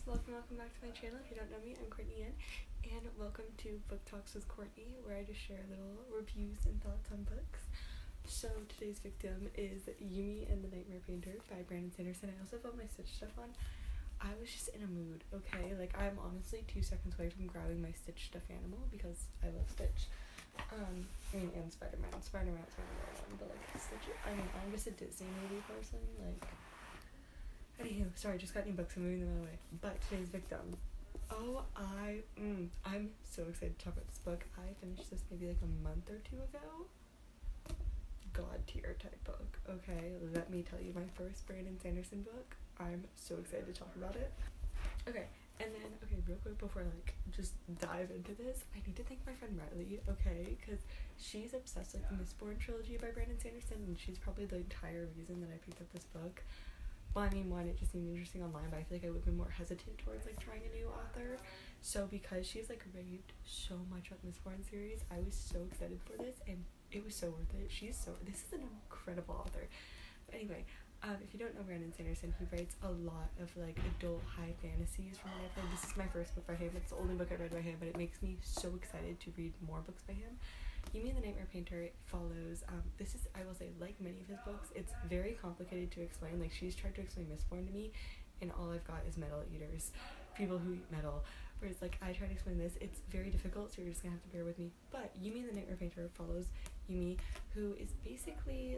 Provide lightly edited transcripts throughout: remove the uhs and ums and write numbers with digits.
welcome back to my channel. If you don't know me, I'm Courtney, and welcome to Book Talks with Courtney, where I just share little reviews and thoughts on books. So today's victim is Yumi and the Nightmare Painter by Brandon Sanderson. I also have all my Stitch stuff on. I was just in a mood, okay? Like, I'm honestly 2 seconds away from grabbing my Stitch stuffed animal because I love Stitch. And Spider-Man, but like, Stitch, I'm just a Disney movie person, like. Anywho, sorry, just got new books, I'm moving them out of the way. But today's victim. I'm so excited to talk about this book. I finished this maybe like a month or two ago. God tier type book, okay? Let me tell you, my first Brandon Sanderson book. I'm so excited to talk about it. Okay, and then, real quick before I just dive into this, I need to thank my friend Riley, okay? Because she's obsessed with the Mistborn trilogy by Brandon Sanderson, and she's probably the entire reason that I picked up this book. Well, one, it just seemed interesting online, but I feel like I would have been more hesitant towards trying a new author. So because she's raved so much about the Mistborn series, I was so excited for this, and it was so worth it. This is an incredible author. But anyway, if you don't know Brandon Sanderson, he writes a lot of adult high fantasies from what I've read. This is my first book by him. It's the only book I read by him, but it makes me so excited to read more books by him. Yumi and the Nightmare Painter follows, this is, I will say, like many of his books, it's very complicated to explain. She's tried to explain Mistborn to me, and all I've got is metal eaters, people who eat metal. Whereas, I try to explain this, it's very difficult, so you're just gonna have to bear with me. But Yumi and the Nightmare Painter follows Yumi, who is basically,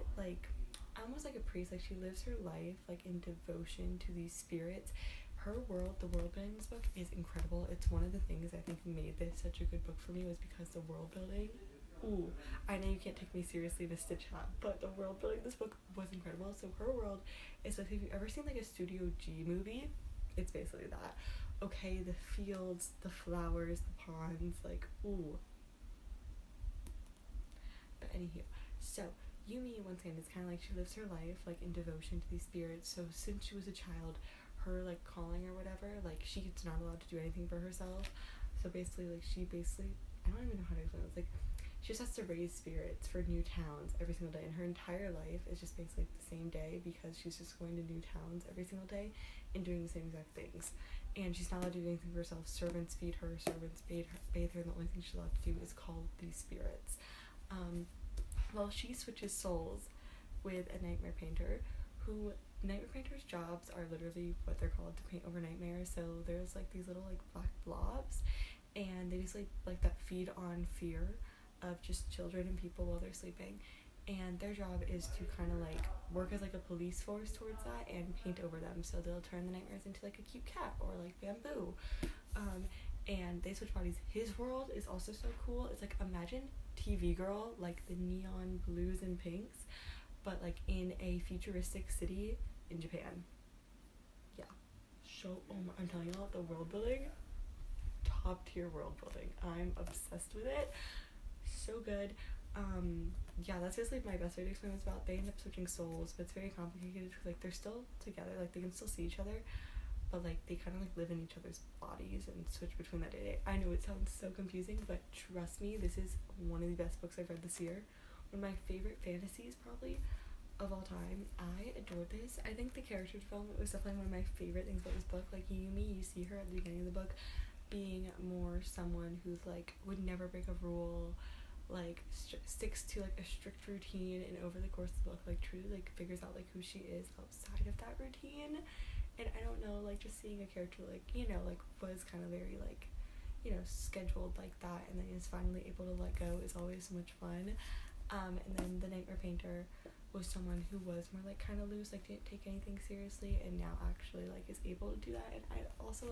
almost like a priest. She lives her life, in devotion to these spirits. Her world, the world building in this book is incredible. It's one of the things I think made this such a good book for me, was because the world building. Ooh, I know you can't take me seriously with Stitch Hat, but the world building in this book was incredible. So her world is if you've ever seen a Studio G movie, it's basically that. Okay, the fields, the flowers, the ponds, ooh. But anywho, so Yumi, once again, is kind of she lives her life in devotion to these spirits. So since she was a child, her calling or whatever, she's not allowed to do anything for herself. So basically, I don't even know how to explain this. She just has to raise spirits for new towns every single day, and her entire life is just basically the same day, because she's just going to new towns every single day and doing the same exact things. And she's not allowed to do anything for herself. Servants feed her, servants bathe her, and the only thing she's allowed to do is call these spirits. Well, she switches souls with a Nightmare Painter, who Nightmare Painter's jobs are literally what they're called, to paint over nightmares. So there's these little black blobs, and they basically that feed on fear of just children and people while they're sleeping, and their job is to kind of work as a police force towards that and paint over them. So they'll turn the nightmares into a cute cat or bamboo, and they switch bodies. His world is also so cool. It's imagine TV Girl, the neon blues and pinks, but in a futuristic city in Japan. Yeah, so I'm telling you all, the world building, top tier world building. I'm obsessed with it. So good. Yeah, that's just my best way to explain what's about. They end up switching souls, but it's very complicated because they're still together, they can still see each other, but they kind of live in each other's bodies and switch between that day to day. I know it sounds so confusing, but trust me, this is one of the best books I've read this year. One of my favorite fantasies probably of all time. I adored this. I think the character development was definitely one of my favorite things about this book. Yumi, you see her at the beginning of the book being more someone who's would never break a rule, sticks to a strict routine, and over the course of the book truly figures out who she is outside of that routine. And I don't know, just seeing a character was kind of very scheduled that, and then is finally able to let go is always so much fun. And then the Nightmare Painter was someone who was more kind of loose, didn't take anything seriously, and now actually is able to do that. And I also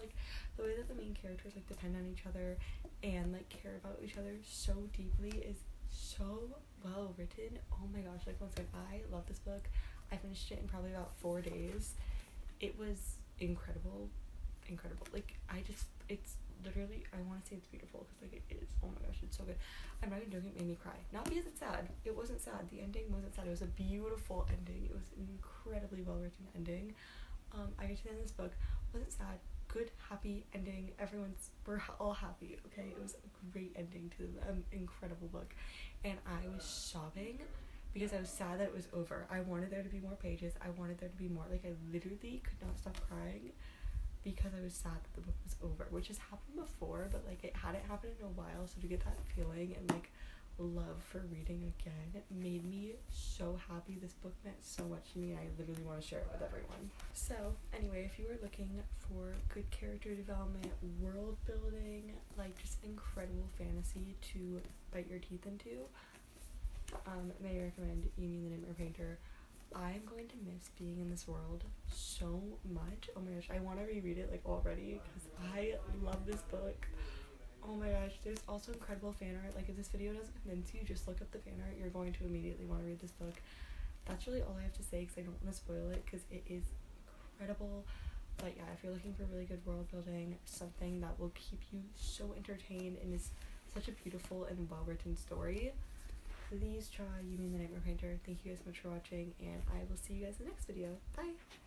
the way that the main characters depend on each other and care about each other so deeply is so well written. Oh my gosh, once again, I love this book. I finished it in probably about 4 days. It was incredible. It's literally, I want to say it's beautiful because it is. Oh my gosh, it's so good. I'm not even joking, it made me cry. Not because it's sad. It wasn't sad. The ending wasn't sad. It was a beautiful ending. It was an incredibly well written ending. I get to the end of this book. Wasn't sad. Good, happy ending. We're all happy. Okay, it was a great ending to an incredible book, and I was sobbing because I was sad that it was over. I wanted there to be more pages. I wanted there to be more. I literally could not stop crying because I was sad that the book was over, which has happened before, but like it hadn't happened in a while. So to get that feeling and like love for reading again, it made me so happy. This book meant so much to me, and I literally want to share it with everyone. So anyway, if you are looking for good character development, world building, like just incredible fantasy to bite your teeth into, may I recommend Yumi and the Nightmare Painter. I'm going to miss being in this world so much. Oh my gosh, I want to reread it like already because I love this book. Oh my gosh, there's also incredible fan art. Like if this video doesn't convince you, just look up the fan art. You're going to immediately want to read this book. That's really all I have to say because I don't want to spoil it because it is incredible. But yeah, if you're looking for really good world building, something that will keep you so entertained and is such a beautiful and well written story, please try Yumi and the Nightmare Painter. Thank you guys so much for watching, and I will see you guys in the next video. Bye!